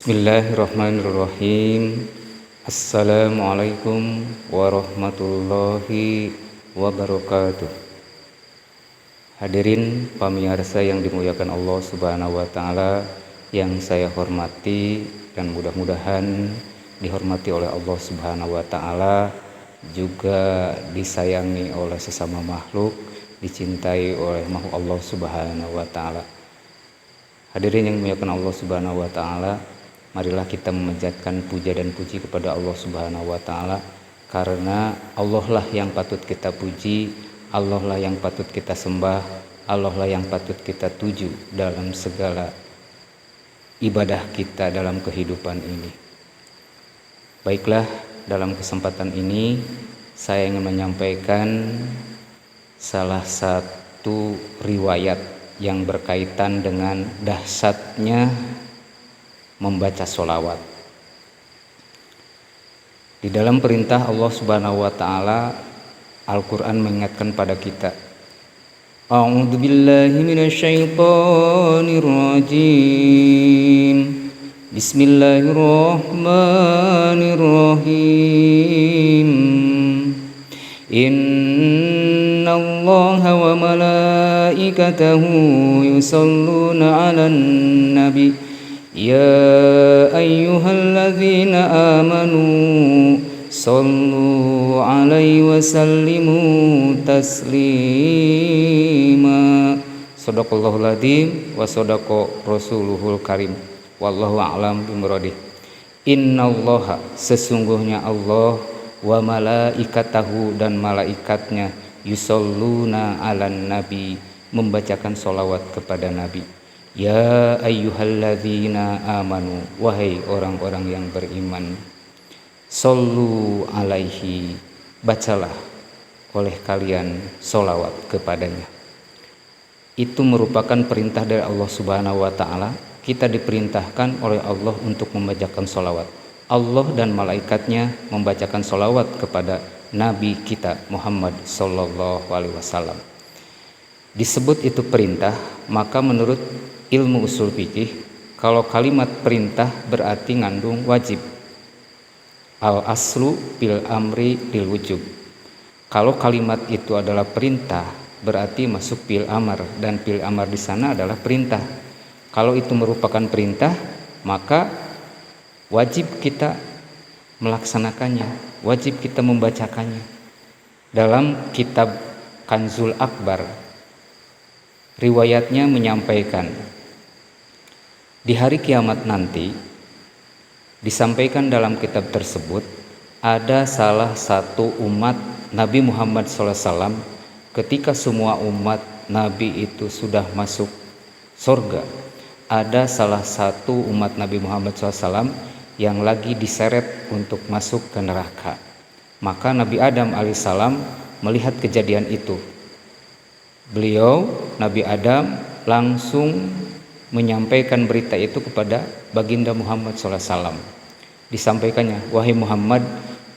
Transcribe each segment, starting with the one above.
Bismillahirrahmanirrahim. Assalamualaikum warahmatullahi wabarakatuh. Hadirin pamirsa yang dimuliakan Allah Subhanahu wa taala, yang saya hormati dan mudah-mudahan dihormati oleh Allah Subhanahu wa taala, juga disayangi oleh sesama makhluk, dicintai oleh makhluk Allah Subhanahu wa taala. Hadirin yang dimuliakan Allah Subhanahu wa taala, marilah kita memanjatkan puja dan puji kepada Allah Subhanahu wa taala, karena Allah lah yang patut kita puji, Allah lah yang patut kita sembah, Allah lah yang patut kita tuju dalam segala ibadah kita dalam kehidupan ini. Baiklah, dalam kesempatan ini saya ingin menyampaikan salah satu riwayat yang berkaitan dengan dahsyatnya membaca sholawat. Di dalam perintah Allah Subhanahu wa taala, Al-Quran mengingatkan pada kita, A'udzu billahi minasyaitonir rajim. Bismillahirrahmanirrahim. Innallaha wa malaikatahu yusholluna 'alan nabi. Ya ayyuhalladzina amanu sallu alaihi wa sallimu taslima. Shadaqallahul adzim wa shadaqa rasuluhul karim. Wallahu a'lam bimuradi. Innallaha, sesungguhnya Allah, wa malaikatahu, dan malaikatnya, yusholluna 'alan nabi, membacakan sholawat kepada nabi. Ya ayyuhalladzina amanu, wahai orang-orang yang beriman, sallu alaihi, bacalah oleh kalian sholawat kepadanya. Itu merupakan perintah dari Allah Subhanahu wa ta'ala. Kita diperintahkan oleh Allah untuk membacakan sholawat. Allah dan malaikatnya membacakan sholawat kepada Nabi kita Muhammad sallallahu alaihi wasallam. Disebut itu perintah, maka menurut ilmu usul fikih, kalau kalimat perintah berarti ngandung wajib. Al aslu bil amri lil wujub. Kalau kalimat itu adalah perintah, berarti masuk bil amar, dan bil amar di sana adalah perintah. Kalau itu merupakan perintah, maka wajib kita melaksanakannya, wajib kita membacakannya. Dalam kitab Kanzul Akbar, riwayatnya menyampaikan, di hari kiamat nanti, disampaikan dalam kitab tersebut, ada salah satu umat Nabi Muhammad SAW, ketika semua umat Nabi itu sudah masuk surga, ada salah satu umat Nabi Muhammad SAW yang lagi diseret untuk masuk ke neraka. Maka Nabi Adam alaihissalam melihat kejadian itu. Beliau, Nabi Adam, langsung menyampaikan berita itu kepada baginda Muhammad SAW. Disampaikannya, wahai Muhammad,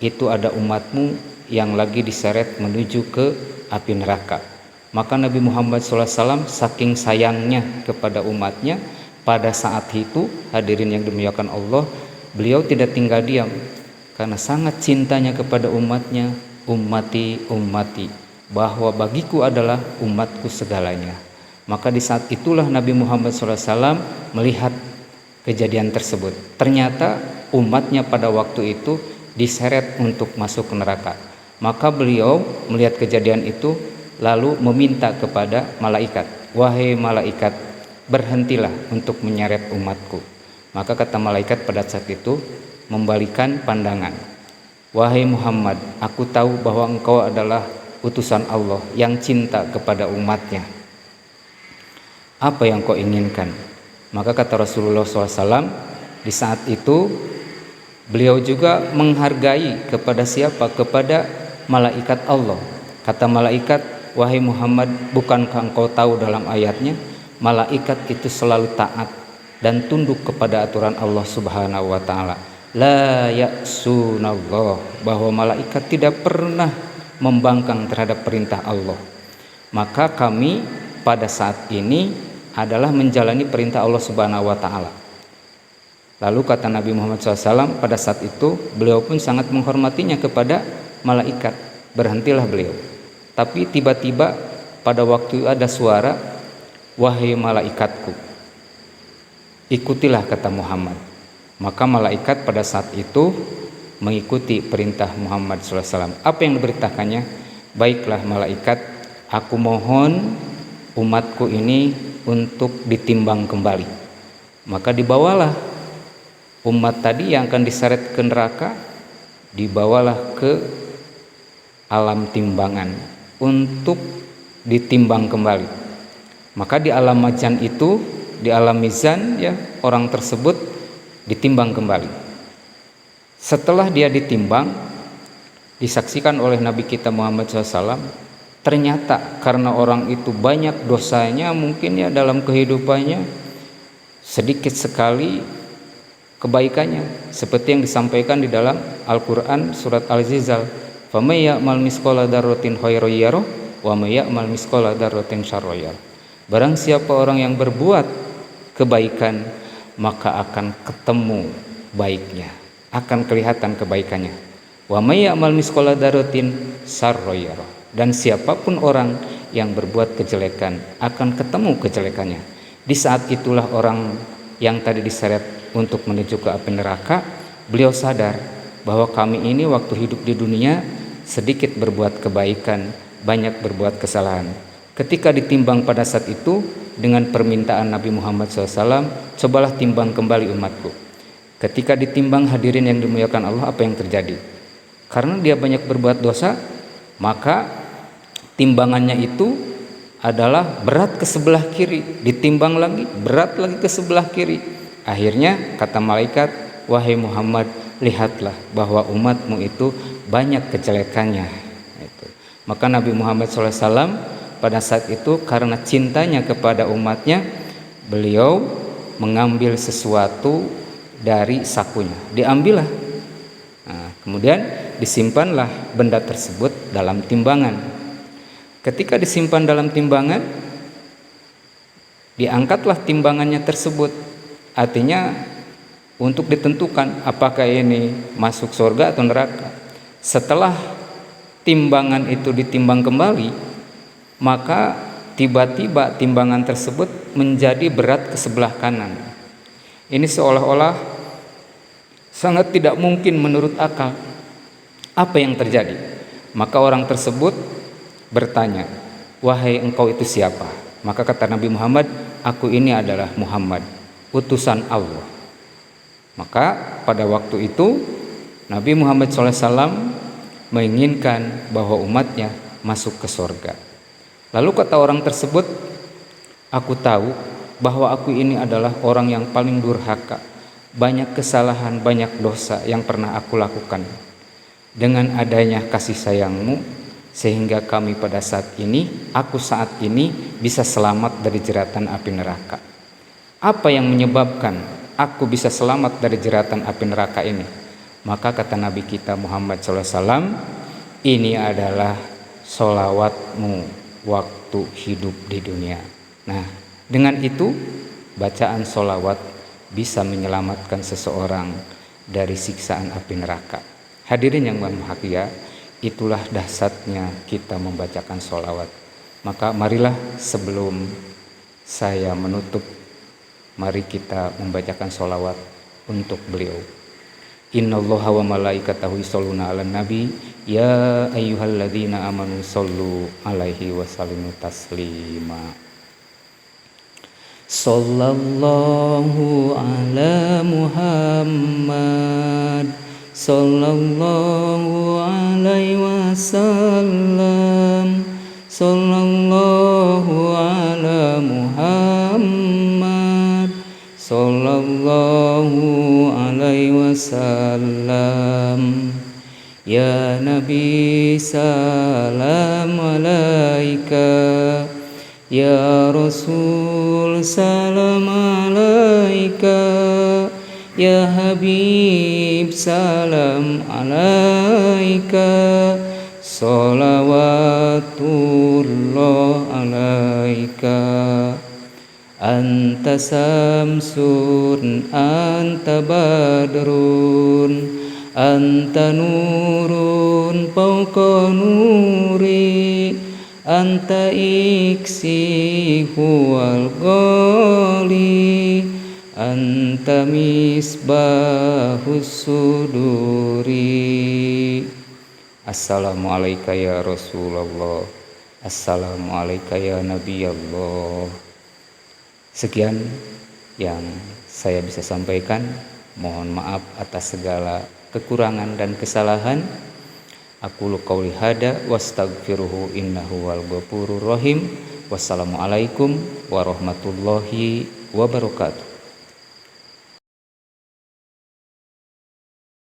itu ada umatmu yang lagi diseret menuju ke api neraka. Maka Nabi Muhammad SAW saking sayangnya kepada umatnya, pada saat itu, hadirin yang dimuliakan Allah, beliau tidak tinggal diam, karena sangat cintanya kepada umatnya. Ummati, ummati, bahwa bagiku adalah umatku segalanya. Maka di saat itulah Nabi Muhammad SAW melihat kejadian tersebut. Ternyata umatnya pada waktu itu diseret untuk masuk ke neraka. Maka beliau melihat kejadian itu lalu meminta kepada malaikat, wahai malaikat, berhentilah untuk menyeret umatku. Maka kata malaikat pada saat itu membalikan pandangan, wahai Muhammad, aku tahu bahwa engkau adalah utusan Allah yang cinta kepada umatnya. Apa yang kau inginkan? Maka kata Rasulullah SAW, di saat itu beliau juga menghargai kepada siapa? Kepada malaikat Allah. Kata malaikat, wahai Muhammad, bukankah engkau tahu dalam ayatnya, malaikat itu selalu taat dan tunduk kepada aturan Allah Subhanahu wa ta'ala. La ya'sunallah, bahwa malaikat tidak pernah membangkang terhadap perintah Allah. Maka kami pada saat ini adalah menjalani perintah Allah Subhanahu wa taala. Lalu kata Nabi Muhammad SAW, pada saat itu beliau pun sangat menghormatinya kepada malaikat. Berhentilah beliau. Tapi tiba-tiba pada waktu itu ada suara, wahai malaikatku, ikutilah kata Muhammad. Maka malaikat pada saat itu mengikuti perintah Muhammad SAW. Apa yang diberitakannya? Baiklah malaikat, aku mohon umatku ini untuk ditimbang kembali. Maka dibawalah umat tadi yang akan diseret ke neraka, dibawalah ke alam timbangan untuk ditimbang kembali. Maka di alam majan itu, di alam mizan ya, orang tersebut ditimbang kembali. Setelah dia ditimbang, disaksikan oleh Nabi kita Muhammad SAW, ternyata karena orang itu banyak dosanya, mungkin ya dalam kehidupannya sedikit sekali kebaikannya, seperti yang disampaikan di dalam Al-Quran surat Al-Zilzal, faman ya'mal misqala dzarratin khairan yarah wa may ya'mal misqala dzarratin syarran yarah. Barang siapa orang yang berbuat kebaikan, maka akan ketemu baiknya, akan kelihatan kebaikannya. Wa may ya'mal misqala dzarratin syarran yarah. Dan siapapun orang yang berbuat kejelekan, akan ketemu kejelekannya. Di saat itulah orang yang tadi diseret untuk menuju ke api neraka, beliau sadar bahwa kami ini waktu hidup di dunia sedikit berbuat kebaikan, banyak berbuat kesalahan. Ketika ditimbang pada saat itu dengan permintaan Nabi Muhammad SAW, cobalah timbang kembali umatku. Ketika ditimbang, hadirin yang dimuliakan Allah, apa yang terjadi? Karena dia banyak berbuat dosa, maka timbangannya itu adalah berat ke sebelah kiri, ditimbang lagi berat lagi ke sebelah kiri. Akhirnya kata malaikat, wahai Muhammad, lihatlah bahwa umatmu itu banyak kejelekannya. Maka Nabi Muhammad SAW pada saat itu karena cintanya kepada umatnya, beliau mengambil sesuatu dari sakunya, diambillah. Nah, kemudian disimpanlah benda tersebut dalam timbangan. Ketika disimpan dalam timbangan, diangkatlah timbangannya tersebut. Artinya untuk ditentukan apakah ini masuk surga atau neraka. Setelah timbangan itu ditimbang kembali, maka tiba-tiba timbangan tersebut menjadi berat ke sebelah kanan. Ini seolah-olah sangat tidak mungkin menurut akal. Apa yang terjadi? Maka orang tersebut bertanya, wahai engkau itu siapa? Maka kata Nabi Muhammad, aku ini adalah Muhammad, utusan Allah. Maka pada waktu itu Nabi Muhammad SAW menginginkan bahwa umatnya masuk ke surga. Lalu kata orang tersebut, aku tahu bahwa aku ini adalah orang yang paling durhaka, banyak kesalahan, banyak dosa yang pernah aku lakukan. Dengan adanya kasih sayangmu, sehingga kami pada saat ini, aku saat ini bisa selamat dari jeratan api neraka. Apa yang menyebabkan aku bisa selamat dari jeratan api neraka ini? Maka kata Nabi kita Muhammad SAW, ini adalah sholawatmu waktu hidup di dunia. Nah, dengan itu bacaan sholawat bisa menyelamatkan seseorang dari siksaan api neraka. Hadirin yang berbahagia, itulah dahsyatnya kita membacakan sholawat. Maka marilah sebelum saya menutup, mari kita membacakan sholawat untuk beliau. Innallaha wa malaikatahu yusholluna 'alan nabi ya ayyuhalladzina amanu shollu 'alaihi wa sallimu taslima. Sallallahu ala Muhammad sallallahu alaihi wasallam. Sallallahu ala Muhammad sallallahu alaihi wasallam. Ya Nabi salam alaika, ya Rasul salam alaika, ya Habib salam alaika, salawatullah alaika. anta samsun anta badrun anta nurun fawqa nuri anta iksi huwal ghali anta misbahus suduri. Assalamualaikum ya Rasulullah, assalamualaikum ya Nabi Allah. Sekian yang saya bisa sampaikan. Mohon maaf atas segala kekurangan dan kesalahan. Aqulu qouli hada wastaghfiruhu innahu wal ghafurur rahim. Wassalamualaikum warahmatullahi wabarakatuh.